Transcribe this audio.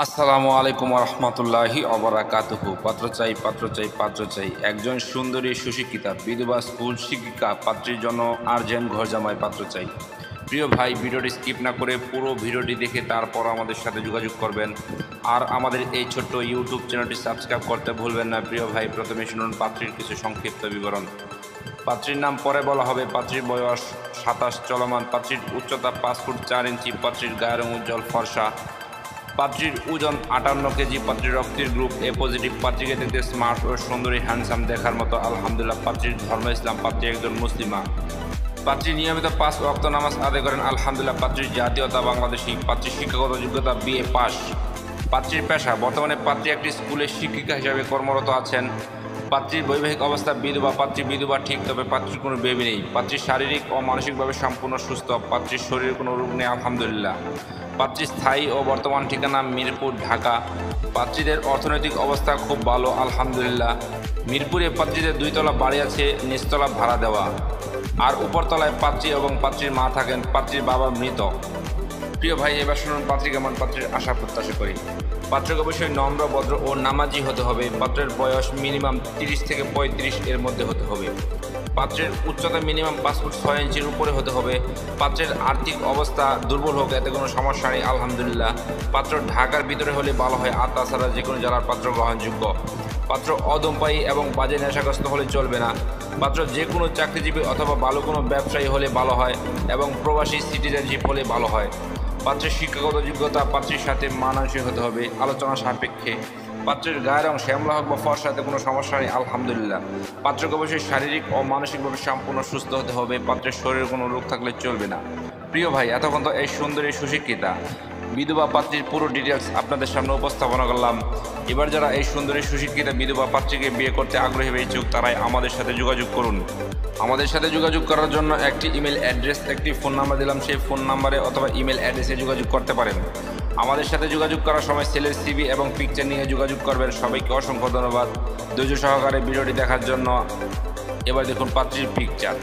আসসালামু আলাইকুম রহমতুল্লাহি অবরাকাতুহু। পাত্র চাই একজন সুন্দরী সুশিক্ষিতা বিধবা স্কুল শিক্ষিকা পাত্রীর জন্য আর্জেন্ট ঘর জামাই পাত্র চাই। প্রিয় ভাই, ভিডিওটি স্কিপ না করে পুরো ভিডিওটি দেখে তারপর আমাদের সাথে যোগাযোগ করবেন। আর আমাদের এই ছোট্ট ইউটিউব চ্যানেলটি সাবস্ক্রাইব করতে ভুলবেন না। প্রিয় ভাই, প্রথমে শুনুন পাত্রীর কিছু সংক্ষিপ্ত বিবরণ। পাত্রীর নাম পরে বলা হবে। পাত্রীর বয়স 27 চলমান। পাত্রীর উচ্চতা 5 ফুট 4 ইঞ্চি। পাত্রীর গায়ের রং উজ্জ্বল ফর্সা। পাত্রীর ওজন 58 কেজি। পাত্রীর রক্তের গ্রুপ এ পজিটিভ। পাত্রীকে দেখতে স্মার্ট ও সুন্দরী হ্যান্ডসাম দেখার মতো আলহামদুলিল্লাহ। পাত্রীর ধর্ম ইসলাম। পাত্রী একজন মুসলিমা। পাত্রী নিয়মিত 5 ওয়াক্ত নামাজ আদায় করেন আলহামদুলিল্লাহ। পাত্রীর জাতীয়তা বাংলাদেশী। পাত্রীর শিক্ষাগত যোগ্যতা BA পাস। পাত্রীর পেশা বর্তমানে পাত্রী একটি স্কুলের শিক্ষিকা হিসাবে কর্মরত আছেন। পাত্রীর বৈবাহিক অবস্থা বিধবা। পাত্রী বিধবা ঠিক, তবে পাত্রীর কোনো বেবি নেই। পাত্রী শারীরিক ও মানসিকভাবে সম্পূর্ণ সুস্থ। পাত্রীর শরীরে কোনো রোগ নেই আলহামদুলিল্লাহ। পাত্রীর স্থায়ী ও বর্তমান ঠিকানা মিরপুর, ঢাকা। পাত্রীদের অর্থনৈতিক অবস্থা খুব ভালো আলহামদুলিল্লাহ। মিরপুরে পাত্রীদের 2 তলা বাড়ি আছে, নিচতলা ভাড়া দেওয়া। আর উপরতলায় পাত্রী এবং পাত্রীর মা থাকেন। পাত্রীর বাবা মৃত। প্রিয় ভাই, এবার শুনুন পাত্রী কেমন। পাত্রীর আশা প্রত্যাশা করি পাত্রকে অবশ্যই নম্র, ভদ্র ও নামাজি হতে হবে। পাত্রের বয়স মিনিমাম 30 থেকে 35 এর মধ্যে হতে হবে। পাত্রের উচ্চতা মিনিমাম 5 ফুট 6 ইঞ্চির উপরে হতে হবে। পাত্রের আর্থিক অবস্থা দুর্বল হোক, এতে কোনো সমস্যা নেই আলহামদুলিল্লাহ। পাত্র ঢাকার ভিতরে হলে ভালো হয়, আর তাছাড়া যে কোনো জেলার পাত্র গ্রহণযোগ্য। পাত্র অদম্পায়ী এবং বাজে নেশাগ্রস্ত হলে চলবে না। পাত্র যে কোনো চাকরিজীবী অথবা ভালো কোনো ব্যবসায়ী হলে ভালো হয় এবং প্রবাসী সিটিজেনশিপ হলে ভালো হয়। পাত্রের শিক্ষাগত যোগ্যতা পাত্রীর সাথে মানানসই হতে হবে আলোচনা সাপেক্ষে। পাত্রের গায়ের রং শ্যামলা হোক বা ফর্সাতে কোনো সমস্যা নেই আলহামদুলিল্লাহ। পাত্রকে অবশ্যই শারীরিক ও মানসিকভাবে সম্পূর্ণ সুস্থ হতে হবে। পাত্রের শরীরে কোনো রোগ থাকলে চলবে না। প্রিয় ভাই, এতক্ষণ তো এই সুন্দরী সুশিক্ষিতা বিধবা পাত্রীর পুরো ডিটেলস আপনাদের সামনে উপস্থাপনা করলাম। এবার যারা এই সুন্দরী সুশিক্ষিতা বিধবা পাত্রীকে বিয়ে করতে আগ্রহী বা ইচ্ছুক, তারাই আমাদের সাথে যোগাযোগ করুন। আমাদের সাথে যোগাযোগ করার জন্য একটি ইমেল অ্যাড্রেস, একটি ফোন নাম্বার দিলাম। সেই ফোন নাম্বারে অথবা ইমেল অ্যাড্রেসে যোগাযোগ করতে পারেন। আমাদের সাথে যোগাযোগ করার সময় ছেলের CV এবং পিকচার নিয়ে যোগাযোগ করবেন। সবাইকে অসংখ্য ধন্যবাদ ধৈর্য সহকারে ভিডিওটি দেখার জন্য। এবার দেখুন পাত্রীর পিকচার।